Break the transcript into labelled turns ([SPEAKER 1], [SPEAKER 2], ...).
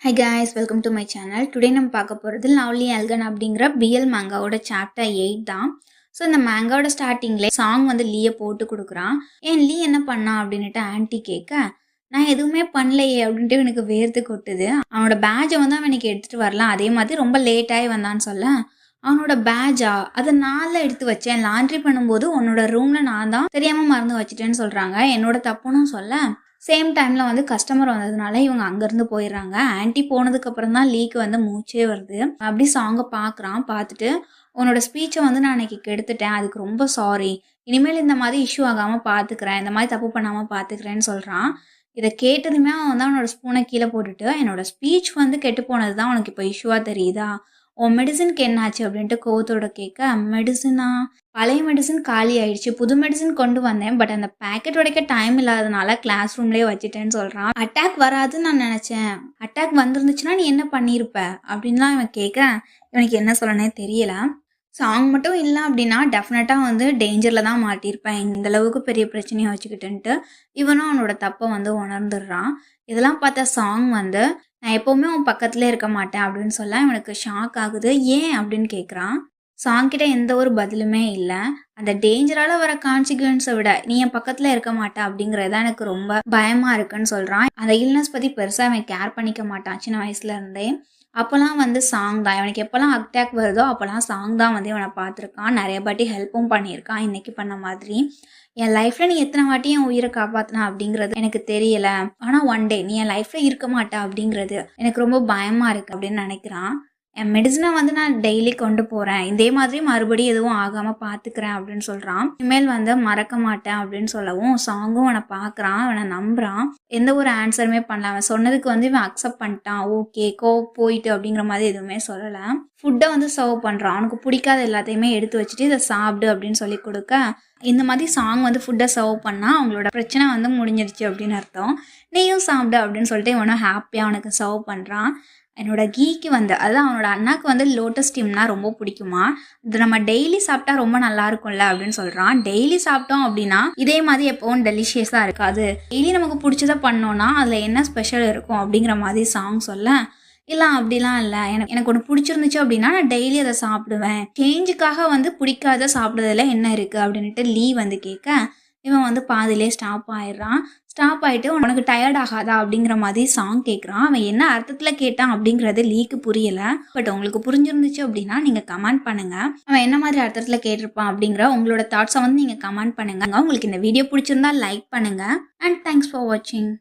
[SPEAKER 1] Hi guys, welcome to my channel. Today நம்ம பார்க்க போகிறது லவ்லி அல்கன் அப்படிங்கிற பிஎல் மேங்காவோட சாப்டர் 8 தான். ஸோ இந்த மேங்காவோட ஸ்டார்டிங்ல சாங் வந்து லீயை போட்டு கொடுக்குறான். ஏன் லீ என்ன பண்ணா அப்படின்ட்டு ஆன்ட்டி கேட்க, நான் எதுவுமே பண்ணலையே அப்படின்ட்டு எனக்கு வேர்த்து கொட்டுது. அவனோட பேட்சை வந்து அவன் எனக்கு எடுத்துகிட்டு வரலாம், அதே மாதிரி ரொம்ப லேட்டாகி வந்தான்னு சொல்ல, அவனோட பேட்சா அதை நான் எடுத்து வச்சேன், லாண்ட்ரி பண்ணும்போது உன்னோட ரூமில் நான் தான் தெரியாமல் மறந்து வச்சுட்டேன்னு சொல்கிறாங்க. என்னோட தப்புன்னு சொல்ல சேம் டைமில் வந்து கஸ்டமர் வந்ததுனால இவங்க அங்கேருந்து போயிடுறாங்க. ஆன்ட்டி போனதுக்கப்புறம் தான் லீக்கு வந்து மூச்சே வருது. அப்படி சாங்கை பார்க்குறான். பார்த்துட்டு உன்னோட ஸ்பீச்சை வந்து நான் அன்றைக்கி கெடுத்துட்டேன், அதுக்கு ரொம்ப சாரி, இனிமேல் இந்த மாதிரி இஷ்யூ ஆகாமல் பார்த்துக்கிறேன், இந்த மாதிரி தப்பு பண்ணாமல் பார்த்துக்கிறேன்னு சொல்கிறான். இதை கேட்டதுமே அவன் வந்து அவனோட ஸ்பூனை கீழே போட்டுட்டு, என்னோட ஸ்பீச் வந்து கெட்டு போனது தான் உனக்கு இப்போ இஷ்யூவாக தெரியுதா, உன் மெடிசனுக்கு என்னாச்சு அப்படின்ட்டு கோவத்தோட கேட்க, மெடிசனா, பழைய மெடிசன் காலி ஆயிடுச்சு, புது மெடிசன் கொண்டு வந்தேன், பட் அந்த பேக்கெட் உடைக்க டைம் இல்லாதனால கிளாஸ் ரூம்லேயே வச்சுட்டேன்னு சொல்கிறான். அட்டாக் வராதுன்னு நான் நினச்சேன், அட்டாக் வந்துருந்துச்சுன்னா நீ என்ன பண்ணியிருப்ப அப்படின்லாம் இவன் கேட்க, இவனுக்கு என்ன சொல்லனே தெரியல. சாங் மட்டும் இல்லை அப்படின்னா டெஃபினட்டாக வந்து டேஞ்சரில் தான் மாட்டியிருப்பேன், இந்தளவுக்கு பெரிய பிரச்சனையை வச்சுக்கிட்டுன்ட்டு இவனும் அவனோட தப்பை வந்து உணர்ந்துடுறான். இதெல்லாம் பார்த்தா சாங் வந்து, நான் எப்போவுமே உன் பக்கத்துலேயே இருக்க மாட்டேன் அப்படின்னு சொல்ல இவனுக்கு ஷாக் ஆகுது. ஏன் அப்படின்னு கேட்குறான். சாங்கிட்ட எந்த ஒரு பதிலுமே இல்லை. அந்த டேஞ்சரால் வர கான்சிக்வன்ஸை விட நீ என் பக்கத்தில் இருக்க மாட்டே அப்படிங்கிறதான் எனக்கு ரொம்ப பயமாக இருக்குன்னு சொல்கிறான். அந்த இல்னஸ் பற்றி பெருசாக அவன் கேர் பண்ணிக்க மாட்டான் சின்ன வயசுலேருந்தே. அப்போல்லாம் வந்து சாங் தான், இவனுக்கு எப்போல்லாம் அட்டாக் வருதோ அப்போல்லாம் சாங் தான் வந்து இவனை பார்த்துருக்கான், நிறைய வாட்டி ஹெல்ப்பும் பண்ணியிருக்கான் இன்னைக்கு பண்ண மாதிரி. என் லைஃப்பில் நீ எத்தனை வாட்டி என் உயிரை காப்பாற்றினா அப்படிங்கிறது எனக்கு தெரியல, ஆனால் ஒன் டே நீ என் லைஃப்பில் இருக்க மாட்டா அப்படிங்கிறது எனக்கு ரொம்ப பயமாக இருக்குது அப்படின்னு நினைக்கிறான். என் மெடிசனை வந்து நான் டெய்லி கொண்டு போகிறேன், இதே மாதிரி மறுபடியும் எதுவும் ஆகாமல் பார்த்துக்கிறேன் அப்படின்னு சொல்கிறான். இனிமேல் வந்து மறக்க மாட்டேன் அப்படின்னு சொல்லவும் சாங்கும் அவனை பார்க்குறான், அவனை நம்புகிறான். எந்த ஒரு ஆன்சருமே பண்ணல. அவன் சொன்னதுக்கு வந்து இவன் அக்செப்ட் பண்ணிட்டான். ஓகே போயிட்டு அப்படிங்கிற மாதிரி எதுவுமே சொல்லலை. ஃபுட்டை வந்து சர்வ் பண்ணுறான். அவனுக்கு பிடிக்காத எல்லாத்தையுமே எடுத்து வச்சுட்டு இதை சாப்பிடு அப்படின்னு சொல்லி கொடுக்க, இந்த மாதிரி சாங் வந்து ஃபுட்டை சர்வ் பண்ணால் அவங்களோட பிரச்சனை வந்து முடிஞ்சிருச்சு அப்படின்னு அர்த்தம். நீயும் சாப்பிடு அப்படின்னு சொல்லிட்டு இவனும் ஹாப்பியாக அவனுக்கு சர்வ் பண்ணுறான். என்னோட கீக்கு வந்து, அதாவது அவனோட அண்ணாக்கு வந்து லோட்டஸ் டீம்னா ரொம்ப பிடிக்குமா, இது நம்ம டெய்லி சாப்பிட்டா ரொம்ப நல்லா இருக்கும்ல அப்படின்னு சொல்கிறான். டெய்லி சாப்பிட்டோம் அப்படின்னா இதே மாதிரி எப்பவும் டெலிஷியஸாக இருக்காது, டெய்லி நமக்கு பிடிச்சதை பண்ணோன்னா அதில் என்ன ஸ்பெஷல் இருக்கும் அப்படிங்கிற மாதிரி சாங் சொல்ல, இல்லை அப்படிலாம் இல்லை, எனக்கு ஒன்று பிடிச்சிருந்துச்சு அப்படின்னா நான் டெய்லி அதை சாப்பிடுவேன், சேஞ்சுக்காக வந்து பிடிக்காத சாப்பிட்றதுல என்ன இருக்குது அப்படின்ட்டு லீ வந்து கேட்க, இவன் வந்து பாதிலே ஸ்டாப் ஆயிடுறான். ஸ்டாப் ஆகிட்டு உனக்கு டயர்ட் ஆகாதா அப்படிங்கிற மாதிரி சாங் கேட்குறான். அவன் என்ன அர்த்தத்தில் கேட்டான் அப்படிங்கிறது லீக்கு புரியலை. பட் உங்களுக்கு புரிஞ்சிருந்துச்சு அப்படின்னா நீங்கள் கமெண்ட் பண்ணுங்கள், அவன் என்ன மாதிரி அர்த்தத்தில் கேட்டிருப்பான் அப்படிங்கிற உங்களோட தாட்ஸை வந்து நீங்கள் கமெண்ட் பண்ணுங்கள். உங்களுக்கு இந்த வீடியோ பிடிச்சிருந்தா லைக் பண்ணுங்கள். அண்ட் தேங்க்ஸ் ஃபார் வாட்சிங்.